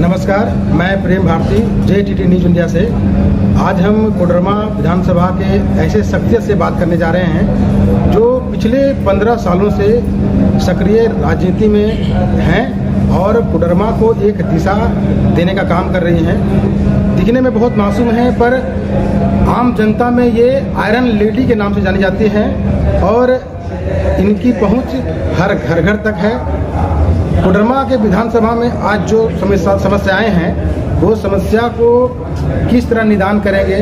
नमस्कार, मैं प्रेम Bharti JTT news India से। आज हम कोडरमा विधानसभा के ऐसे शख्सियत से बात करने जा रहे हैं जो पिछले 15 सालों से सक्रिय राजनीति में हैं और कोडरमा को एक दिशा देने का काम कर रही हैं। दिखने में बहुत मासूम हैं पर आम जनता में ये आयरन लेडी के नाम से जानी जाती हैं और इनकी पहुंच हर घर तक है। कोडरमा के विधानसभा में आज जो समस्याएं हैं वो समस्या को किस तरह निदान करेंगे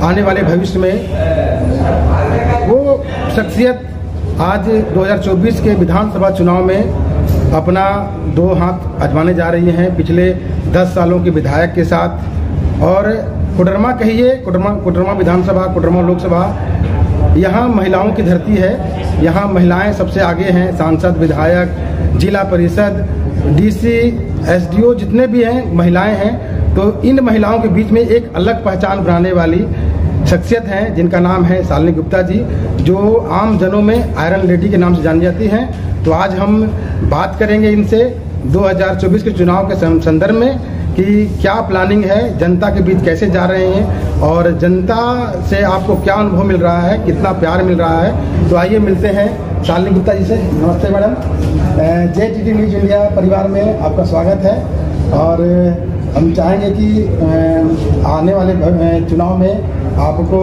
आने वाले भविष्य में, वो शख्सियत आज 2024 के विधानसभा चुनाव में अपना 2 हाथ आजमाने जा रही हैं पिछले 10 सालों के विधायक के साथ। और कोडरमा कहिए, कोडरमा विधानसभा, कोडरमा लोकसभा, यहाँ महिलाओं की धरती है। यहाँ महिलाएं सबसे आगे हैं। सांसद, विधायक, जिला परिषद, DC, SDO जितने भी हैं महिलाएं हैं। तो इन महिलाओं के बीच में एक अलग पहचान बनाने वाली शख्सियत हैं जिनका नाम है शालिनी गुप्ता जी, जो आम जनों में आयरन लेडी के नाम से जानी जाती हैं। तो आज हम बात करेंगे इनसे 2024 के चुनाव के संदर्भ में कि क्या प्लानिंग है, जनता के बीच कैसे जा रहे हैं और जनता से आपको क्या अनुभव मिल रहा है, कितना प्यार मिल रहा है। तो आइए मिलते हैं शालिनी गुप्ता जी से। नमस्ते मैडम, JTT न्यूज़ इंडिया परिवार में आपका स्वागत है। और हम चाहेंगे कि आने वाले चुनाव में आपको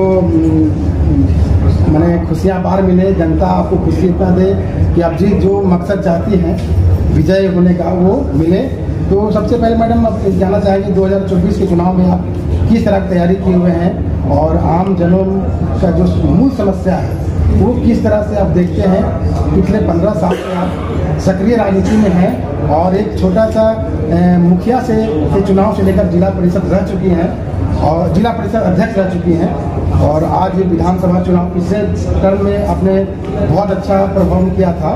माने खुशियाँ बार मिले, जनता आपको खुशी इतना दे कि आप जी जो मकसद चाहती हैं विजय होने का वो मिले। तो सबसे पहले मैडम आप जानना चाहेंगे 2024 के चुनाव में आप किस तरह की तैयारी किए हुए हैं और आम जनों का जो मूल समस्या है वो किस तरह से आप देखते हैं। पिछले 15 साल से आप सक्रिय राजनीति में हैं और एक छोटा सा मुखिया से चुनाव से लेकर जिला परिषद रह चुकी हैं और जिला परिषद अध्यक्ष रह चुकी हैं और आज विधानसभा चुनाव पिछले टर्म में आपने बहुत अच्छा परफॉर्म किया था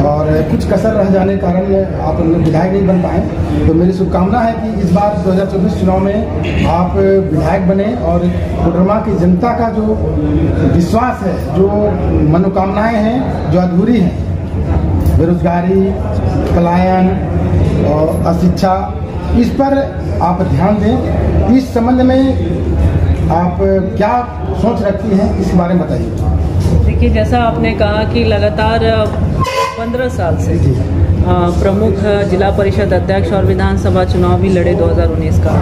और कुछ कसर रह जाने के कारण आप विधायक नहीं बन पाए। तो मेरी शुभकामना है कि इस बार 2024 चुनाव में आप विधायक बने और कोडरमा की जनता का जो विश्वास है, जो मनोकामनाएं हैं जो अधूरी हैं, बेरोजगारी, पलायन और अशिक्षा, इस पर आप ध्यान दें। इस संबंध में आप क्या सोच रखती हैं, इस बारे में बताइए। देखिए, जैसा आपने कहा कि लगातार 15 साल से प्रमुख जिला परिषद अध्यक्ष और विधानसभा चुनाव भी लड़े 2019 का।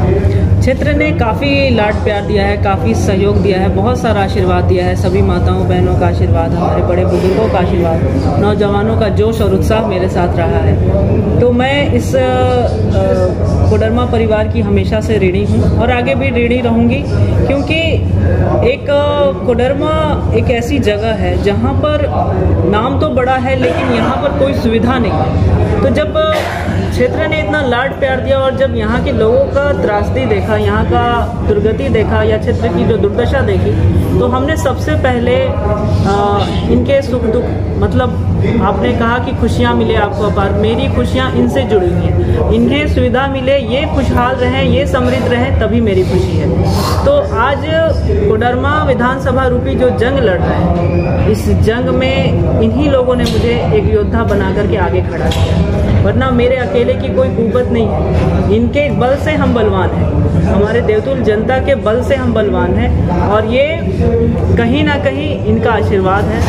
क्षेत्र ने काफ़ी लाड प्यार दिया है, काफ़ी सहयोग दिया है, बहुत सारा आशीर्वाद दिया है। सभी माताओं बहनों का आशीर्वाद, हमारे बड़े बुजुर्गों का आशीर्वाद, नौजवानों का जोश और उत्साह मेरे साथ रहा है। तो मैं इस कोडरमा परिवार की हमेशा से ऋणी हूँ और आगे भी ऋणी रहूँगी, क्योंकि एक कोडरमा एक ऐसी जगह है जहाँ पर नाम तो बड़ा है लेकिन यहाँ पर कोई सुविधा नहीं है। तो जब क्षेत्र ने इतना लाड प्यार दिया और जब यहाँ के लोगों का त्रासदी देखा, यहाँ का दुर्गति देखा या क्षेत्र की जो दुर्दशा देखी, तो हमने सबसे पहले इनके सुख दुख, मतलब आपने कहा कि खुशियाँ मिले आपको अपार, मेरी खुशियाँ इनसे जुड़ी हुई हैं। इन्हें सुविधा मिले, ये खुशहाल रहें, ये समृद्ध रहें, तभी मेरी खुशी है। तो आज कोडरमा विधानसभा रूपी जो जंग लड़ रहे हैं, इस जंग में इन्हीं लोगों ने मुझे एक योद्धा बना करके आगे खड़ा किया, वरना मेरे अकेले की कोई कुवत नहीं है। इनके बल से हम बलवान हैं, हमारे देवतुल जनता के बल से हम बलवान हैं और ये कहीं ना कहीं इनका आशीर्वाद है।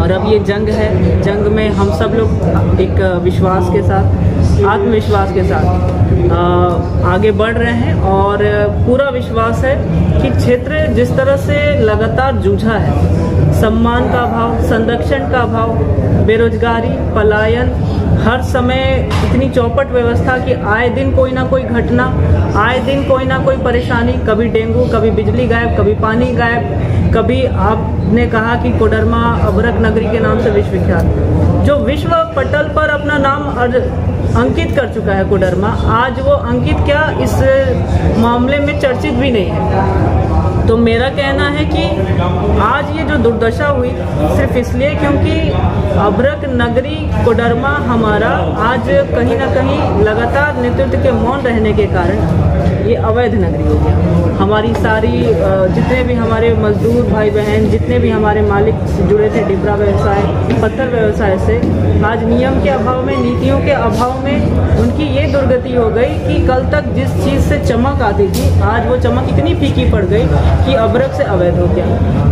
और अब ये जंग है, जंग में हम सब लोग एक विश्वास के साथ, आत्मविश्वास के साथ आगे बढ़ रहे हैं और पूरा विश्वास है कि क्षेत्र जिस तरह से लगातार जूझा है, सम्मान का अभाव, संरक्षण का अभाव, बेरोजगारी, पलायन, हर समय इतनी चौपट व्यवस्था कि आए दिन कोई ना कोई घटना, आए दिन कोई ना कोई परेशानी, कभी डेंगू, कभी बिजली गायब, कभी पानी गायब, कभी आपने कहा कि कोडरमा अभ्रक नगरी के नाम से विश्वविख्यात, जो विश्व पटल पर अपना नाम अंकित कर चुका है कोडरमा, आज वो अंकित क्या इस मामले में चर्चित भी नहीं है। तो मेरा कहना है कि आज ये जो दुर्दशा हुई सिर्फ इसलिए क्योंकि अभ्रक नगरी कोडरमा हमारा आज कहीं ना कहीं लगातार नेतृत्व के मौन रहने के कारण ये अवैध नगरी हो गया। हमारी सारी जितने भी हमारे मजदूर भाई बहन, जितने भी हमारे मालिक जुड़े थे डिबरा व्यवसाय, पत्थर व्यवसाय से, आज नियम के अभाव में, नीतियों के अभाव में उनकी ये दुर्गति हो गई कि कल तक जिस चीज़ से चमक आती थी, आज वो चमक इतनी फीकी पड़ गई कि अबरक से अवैध हो गया।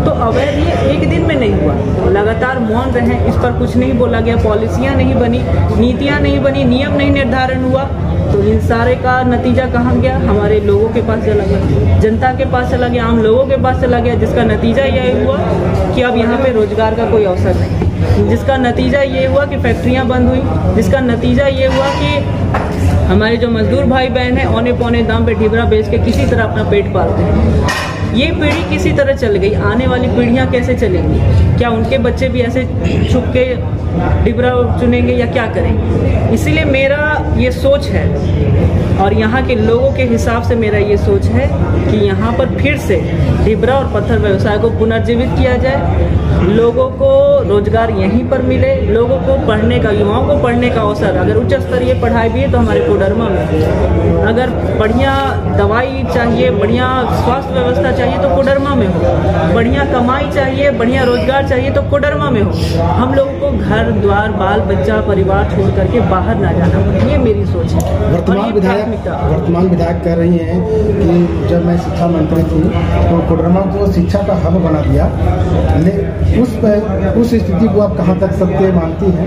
तो अवैध ये एक दिन में नहीं हुआ, लगातार मौन रहे, इस पर कुछ नहीं बोला गया, पॉलिसियाँ नहीं बनी, नीतियाँ नहीं बनी, नियम नहीं निर्धारण हुआ, तो इन सारे का नतीजा कहाँ गया? हमारे लोगों के पास चला गया, जनता के पास चला गया, आम लोगों के पास चला गया, जिसका नतीजा यह हुआ कि अब यहाँ पे रोजगार का कोई अवसर नहीं, जिसका नतीजा ये हुआ कि फैक्ट्रियाँ बंद हुई, जिसका नतीजा ये हुआ कि हमारे जो मजदूर भाई बहन हैं औने पौने दाम पे ढिबरा बेच के किसी तरह अपना पेट पालते हैं। ये पीढ़ी किसी तरह चल गई, आने वाली पीढ़ियाँ कैसे चलेंगी? क्या उनके बच्चे भी ऐसे छुप के डिबरा चुनेंगे या क्या करेंगे? इसीलिए मेरा ये सोच है और यहाँ के लोगों के हिसाब से मेरा ये सोच है कि यहाँ पर फिर से डिबरा और पत्थर व्यवसाय को पुनर्जीवित किया जाए, लोगों को रोजगार यहीं पर मिले, लोगों को पढ़ने का, युवाओं को पढ़ने का अवसर, अगर उच्च स्तरीय पढ़ाई भी है तो हमारे कोडरमा में, अगर बढ़िया दवाई चाहिए, बढ़िया स्वास्थ्य व्यवस्था चाहिए तो कोडरमा में हो, बढ़िया कमाई चाहिए, बढ़िया रोजगार चाहिए तो कोडरमा में हो। हम लोगों को घर द्वार, बाल बच्चा, परिवार छोड़ करके बाहर ना जाना पड़े, ये मेरी सोच है। वर्तमान विधायक कह रही हैं कि जब मैं शिक्षा मंत्री थी तो कोडरमा को शिक्षा का हब बना दिया, उस स्थिति को आप कहाँ तक सत्य मानती हैं?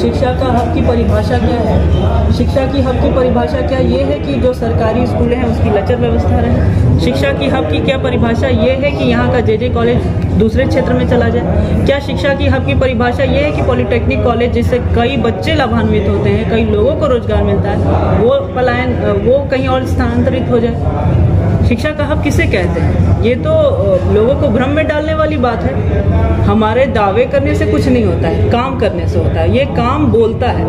शिक्षा का हक की परिभाषा क्या है? शिक्षा की हक की परिभाषा क्या ये है कि जो सरकारी स्कूलें हैं उसकी लचर व्यवस्था रहे। शिक्षा की हक की क्या परिभाषा ये है कि यहाँ का जे कॉलेज दूसरे क्षेत्र में चला जाए? क्या शिक्षा की हक की परिभाषा ये है कि पॉलिटेक्निक कॉलेज जिससे कई बच्चे लाभान्वित होते हैं, कई लोगों को रोजगार मिलता है, वो पलायन, वो कहीं और स्थानांतरित हो जाए? शिक्षा का हक किसे कहते हैं? ये तो लोगों को भ्रम में डालने वाली बात है। हमारे दावे करने से कुछ नहीं होता है, काम करने से होता है। ये काम बोलता है,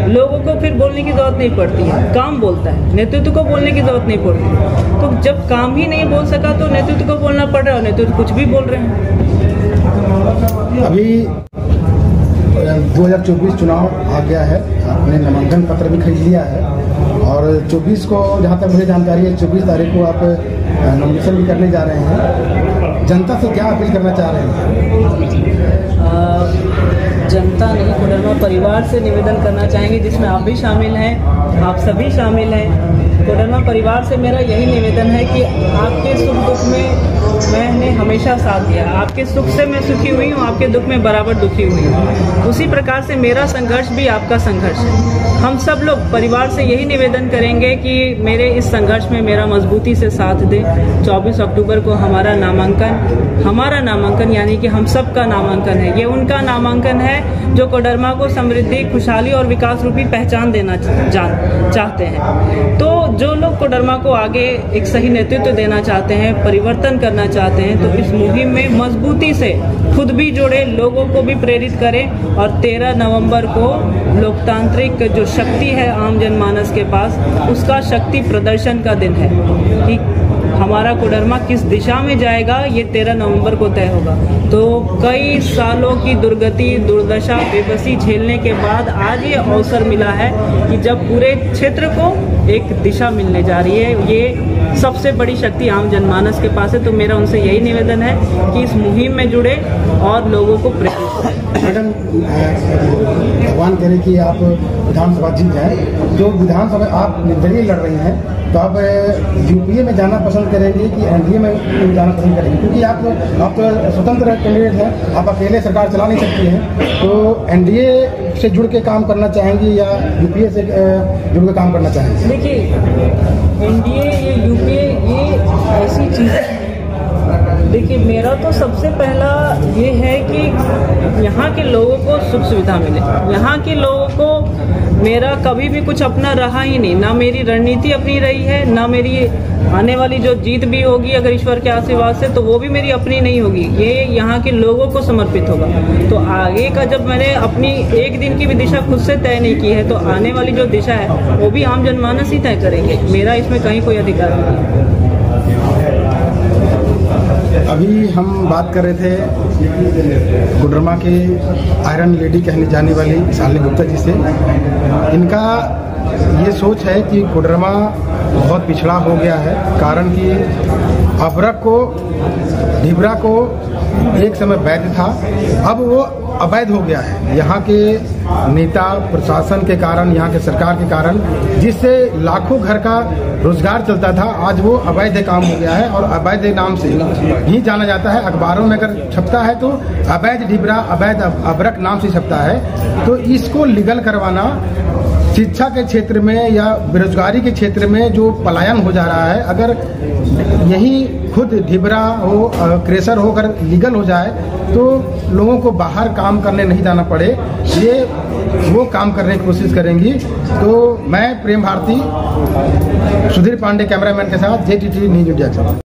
लोगों को फिर बोलने की जरूरत नहीं पड़ती है, काम बोलता है, नेतृत्व को बोलने की जरूरत नहीं पड़ती। तो जब काम ही नहीं बोल सका तो नेतृत्व को बोलना पड़ रहा है, नेतृत्व कुछ भी बोल रहे हैं। अभी 2024 चुनाव आ गया है, आपने नामांकन पत्र भी खरीद लिया है और 24 को, जहाँ तक मुझे जानकारी है, 24 तारीख को आप नॉमिनेशन भी करने जा रहे हैं। जनता से क्या अपील करना चाह रहे हैं? जनता नहीं, कोडरमा परिवार से निवेदन करना चाहेंगे, जिसमें आप भी शामिल हैं, आप सभी शामिल हैं। कोडरमा परिवार से मेरा यही निवेदन है कि आपके सुख दुख में मैंने हमेशा साथ दिया, आपके सुख से मैं सुखी हुई हूँ, आपके दुख में बराबर दुखी हुई हूँ। उसी प्रकार से मेरा संघर्ष भी आपका संघर्ष है। हम सब लोग परिवार से यही निवेदन करेंगे कि मेरे इस संघर्ष में मेरा मजबूती से साथ दें। 24 अक्टूबर को हमारा नामांकन यानी कि हम सब का नामांकन है, ये उनका नामांकन है जो कोडरमा को समृद्धि, खुशहाली और विकास रूपी पहचान देना चाहते हैं। तो जो लोग कोडरमा को आगे एक सही नेतृत्व देना चाहते हैं, परिवर्तन करना चाहते हैं, तो इस मुहिम में मजबूती से खुद भी जुड़े, लोगों को भी प्रेरित करें और 13 नवंबर को लोकतांत्रिक जो शक्ति है आम जनमानस के पास, उसका शक्ति प्रदर्शन का दिन है कि हमारा कोडरमा किस दिशा में जाएगा, ये 13 नवंबर को तय होगा। तो कई सालों की दुर्गति, दुर्दशा, बेबसी झेलने के बाद आज ये अवसर मिला है कि जब पूरे क्षेत्र को एक दिशा मिलने जा रही है, ये सबसे बड़ी शक्ति आम जनमानस के पास है। तो मेरा उनसे यही निवेदन है कि इस मुहिम में जुड़े और लोगों को प्रेरित करें। मैडम, भगवान करे कि आप विधानसभा जीत जाए, जो विधानसभा आप निर्दलीय लड़ रही हैं, तो आप यूपीए में जाना पसंद करेंगे कि एनडीए में जाना पसंद करेंगे? क्योंकि आप तो स्वतंत्र कैंडिडेट हैं, आप अकेले सरकार चला नहीं सकती हैं, तो एनडीए से जुड़ के काम करना चाहेंगी या यूपीए से जुड़ के काम करना चाहेंगे? देखिए, एनडीए या यूपीए ये ऐसी चीज़ें, देखिए मेरा तो सबसे पहला ये है कि यहाँ के लोगों को सुख सुविधा मिले। यहाँ के लोगों को मेरा कभी भी कुछ अपना रहा ही नहीं, ना मेरी रणनीति अपनी रही है, ना मेरी आने वाली जो जीत भी होगी अगर ईश्वर के आशीर्वाद से, तो वो भी मेरी अपनी नहीं होगी, ये यहाँ के लोगों को समर्पित होगा। तो आगे का जब मैंने अपनी एक दिन की भी दिशा खुद से तय नहीं की है, तो आने वाली जो दिशा है वो भी आम जनमानस ही तय करेंगे, मेरा इसमें कहीं कोई अधिकार नहीं है। अभी हम बात कर रहे थे कोडरमा के आयरन लेडी कहने जाने वाली शालिनी गुप्ता जी से। इनका ये सोच है कि कोडरमा बहुत पिछड़ा हो गया है, कारण कि अबरक को ढिबरा को एक समय वैध था, अब वो अवैध हो गया है। यहाँ के नेता प्रशासन के कारण, यहाँ के सरकार के कारण, जिससे लाखों घर का रोजगार चलता था, आज वो अवैध काम हो गया है और अवैध नाम से ही जाना जाता है। अखबारों में अगर छपता है तो अवैध ढिबरा, अवैध अबरक नाम से छपता है। तो इसको लीगल करवाना, शिक्षा के क्षेत्र में या बेरोजगारी के क्षेत्र में जो पलायन हो जा रहा है, अगर यही खुद ढिबरा हो, क्रेशर हो, अगर लीगल हो जाए तो लोगों को बाहर काम करने नहीं जाना पड़े, ये वो काम करने की कोशिश करेंगी। तो मैं प्रेम भारती, सुधीर पांडे कैमरामैन के साथ JTT न्यूज़ इंडिया।